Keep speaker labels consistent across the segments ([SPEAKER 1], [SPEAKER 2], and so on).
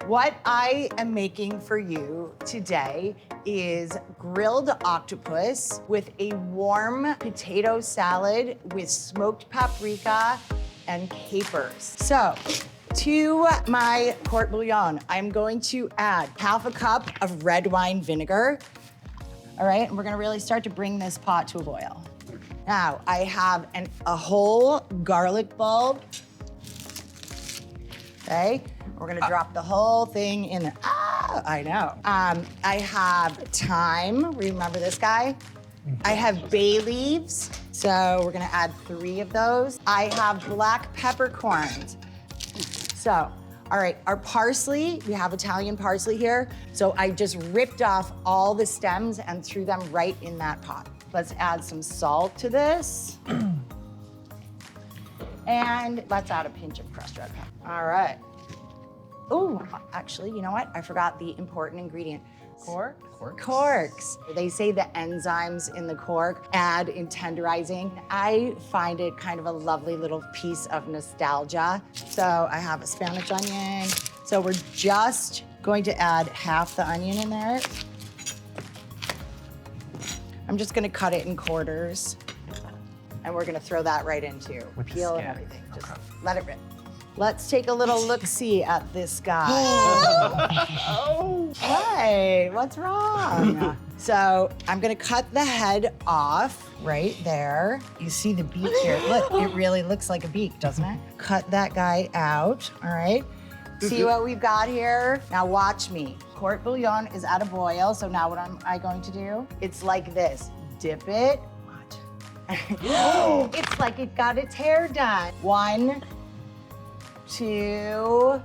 [SPEAKER 1] What I am making for you today is grilled octopus with a warm potato salad with smoked paprika and capers. So, to my court bouillon, I'm going to add half a cup of red wine vinegar. All right, and we're gonna really start to bring this pot to a boil. Now, I have a whole garlic bulb. Okay, we're gonna drop the whole thing in there. Ah, I know. I have thyme, remember this guy? I have bay leaves, so we're gonna add 3 of those. I have black peppercorns. So, all right, our parsley, we have Italian parsley here, so I just ripped off all the stems and threw them right in that pot. Let's add some salt to this. And let's add a pinch of crushed red pepper. All right. Oh, actually, you know what? I forgot the important ingredient.
[SPEAKER 2] Corks?
[SPEAKER 1] Corks. They say the enzymes in the cork add in tenderizing. I find it kind of a lovely little piece of nostalgia. So I have a Spanish onion. So we're just going to add half the onion in there. I'm just gonna cut it in quarters. And we're gonna throw that right into peel and everything. Just let it rip. Let's take a little look-see at this guy. Oh. Hey, what's wrong? So I'm gonna cut the head off right there. You see the beak here. Look, it really looks like a beak, doesn't it? Cut that guy out, all right? See what we've got here? Now watch me. Court bouillon is at a boil, so now what am I going to do? It's like this. Dip it. What? It's like it got its hair done. 1, 2,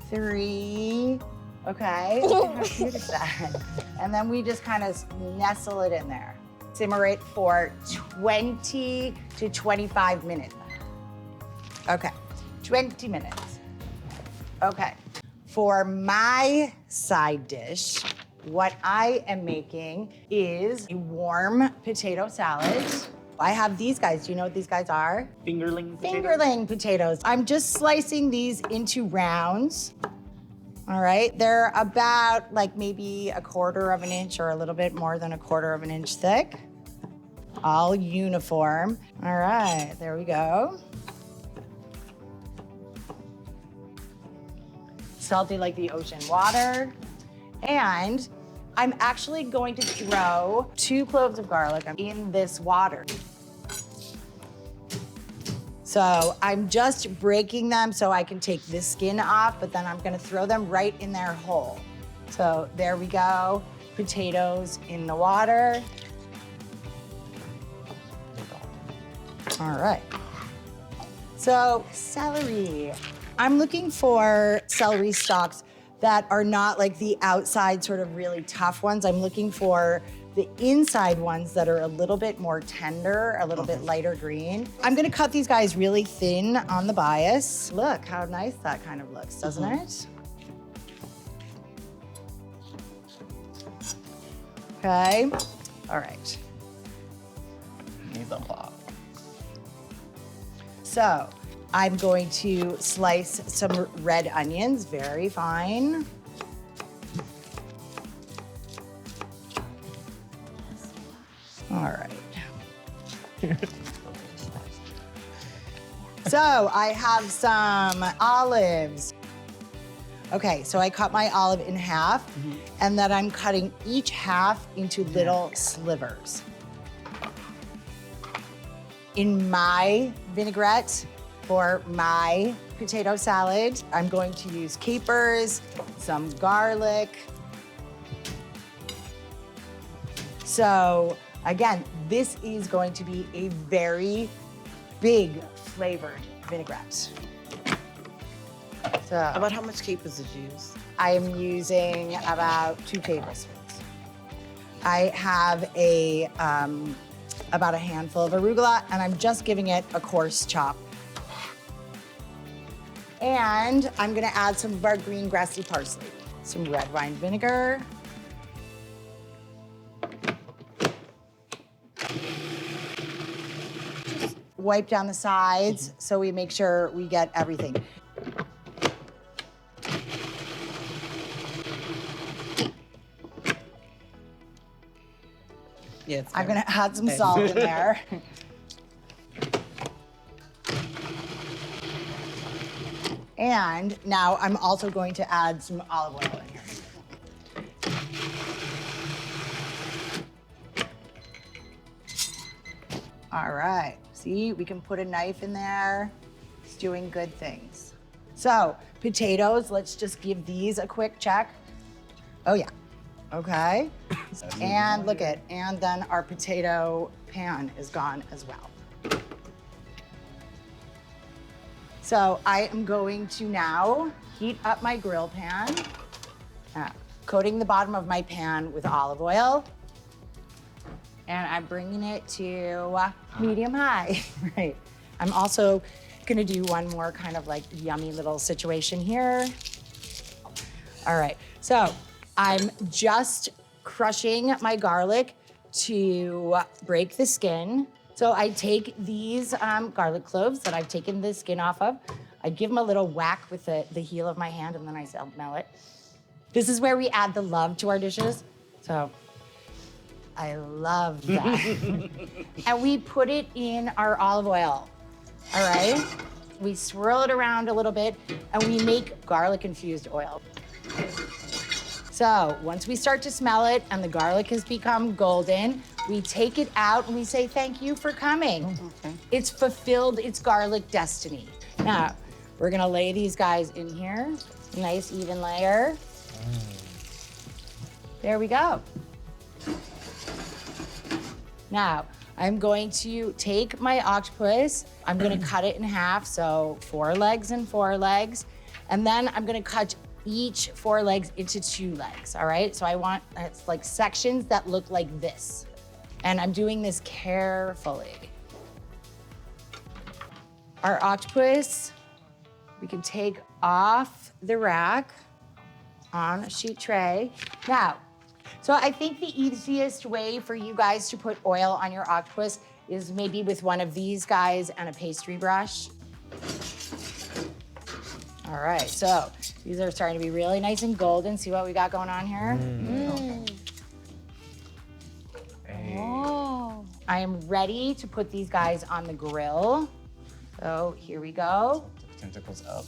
[SPEAKER 1] 3. Okay. How cute is that? And then we just kind of nestle it in there. Simmer it for 20 to 25 minutes. Okay, 20 minutes. Okay. For my side dish, what I am making is a warm potato salad. I have these guys. Do you know what these guys are?
[SPEAKER 2] Fingerling potatoes?
[SPEAKER 1] Fingerling potatoes. I'm just slicing these into rounds. All right, they're about like maybe 1/4 of an inch or a little bit more than 1/4 of an inch thick. All uniform. All right, there we go. Salty like the ocean water. And I'm actually going to throw 2 cloves of garlic in this water. So I'm just breaking them so I can take the skin off, but then I'm gonna throw them right in there whole. So there we go, potatoes in the water. All right. So celery. I'm looking for celery stalks that are not like the outside sort of really tough ones. I'm looking for the inside ones that are a little bit more tender, a little bit lighter green. I'm gonna cut these guys really thin on the bias. Look how nice that kind of looks, doesn't it? Okay, all right.
[SPEAKER 2] Mise en place.
[SPEAKER 1] So, I'm going to slice some red onions, very fine. All right. So I have some olives. Okay, so I cut my olive in half, and then I'm cutting each half into little slivers. In my vinaigrette, for my potato salad, I'm going to use capers, some garlic. So again, this is going to be a very big flavored vinaigrette. So
[SPEAKER 3] About how much capers did you use?
[SPEAKER 1] I am using about 2 tablespoons. I have about a handful of arugula, and I'm just giving it a coarse chop. And I'm gonna add some of our green grassy parsley, some red wine vinegar. Just wipe down the sides so we make sure we get everything.
[SPEAKER 2] Yeah, it's
[SPEAKER 1] I'm
[SPEAKER 2] very-
[SPEAKER 1] gonna add some salt in there. And now I'm also going to add some olive oil in here. All right, see, we can put a knife in there. It's doing good things. So, potatoes, let's just give these a quick check. Oh yeah, okay. And look at, and then our potato pan is gone as well. So I am going to now heat up my grill pan, coating the bottom of my pan with olive oil. And I'm bringing it to medium high, right? I'm also gonna do one more kind of like yummy little situation here. All right, so I'm just crushing my garlic to break the skin. So I take these garlic cloves that I've taken the skin off of. I give them a little whack with the heel of my hand and then I smell it. This is where we add the love to our dishes. So I love that. And we put it in our olive oil, all right? We swirl it around a little bit and we make garlic infused oil. So once we start to smell it and the garlic has become golden, we take it out and we say, thank you for coming.
[SPEAKER 2] Okay.
[SPEAKER 1] It's fulfilled its garlic destiny. Now, we're gonna lay these guys in here, nice even layer. There we go. Now, I'm going to take my octopus, I'm gonna cut it in half, so 4 legs and 4 legs, and then I'm gonna cut each 4 legs into 2 legs, all right? So I want, it's like sections that look like this. And I'm doing this carefully. Our octopus, we can take off the rack on a sheet tray. Now, so I think the easiest way for you guys to put oil on your octopus is maybe with one of these guys and a pastry brush. All right, so these are starting to be really nice and golden. See what we got going on here?
[SPEAKER 3] Oh.
[SPEAKER 1] I am ready to put these guys on the grill. So here we go.
[SPEAKER 2] Tentacles up.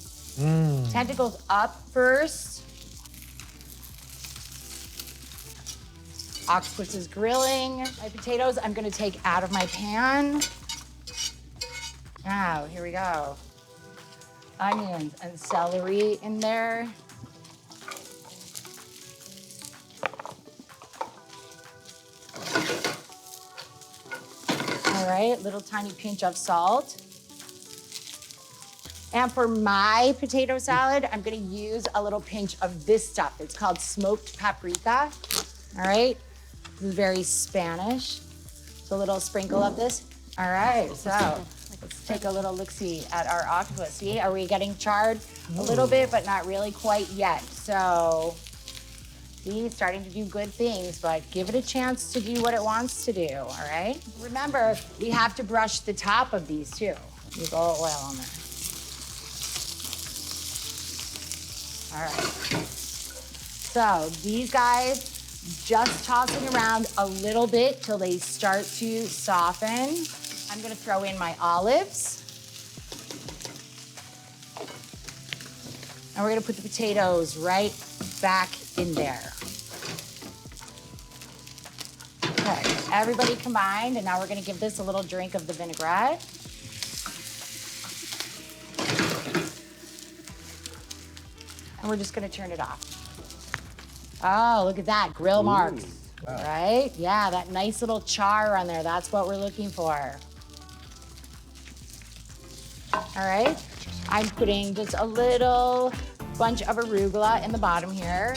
[SPEAKER 1] Tentacles up first. Octopus is grilling. My potatoes I'm gonna take out of my pan. Now, here we go. Onions and celery in there. All right, little tiny pinch of salt. And for my potato salad, I'm gonna use a little pinch of this stuff. It's called smoked paprika, all right? This is very Spanish. So a little sprinkle of this. All right, so let's take a little look-see at our octopus. See, are we getting charred a little bit, but not really quite yet. So, see, it's starting to do good things, but give it a chance to do what it wants to do, all right? Remember, we have to brush the top of these too. Use a little oil on there. All right. So these guys, just tossing around a little bit till they start to soften. I'm gonna throw in my olives. And we're gonna put the potatoes right back in there. Okay, everybody combined, and now we're gonna give this a little drink of the vinaigrette. And we're just gonna turn it off. Oh, look at that, grill marks, right? Yeah, that nice little char on there, that's what we're looking for. All right, I'm putting just a little bunch of arugula in the bottom here.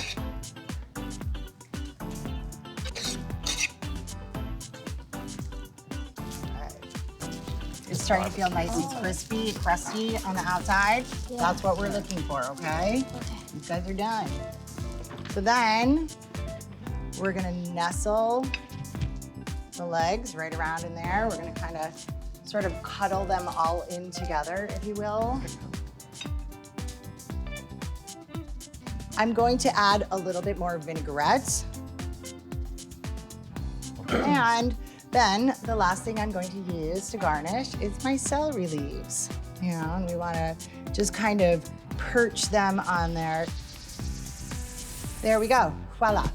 [SPEAKER 1] It's starting to feel nice and crispy, crusty on the outside.
[SPEAKER 3] Yeah.
[SPEAKER 1] That's what we're looking for, okay?
[SPEAKER 3] Okay.
[SPEAKER 1] These guys are done. So then we're gonna nestle the legs right around in there. We're gonna kind of sort of cuddle them all in together, if you will. I'm going to add a little bit more vinaigrette. And Then the last thing I'm going to use to garnish is my celery leaves. You know, and we want to just kind of perch them on there. There we go, voila.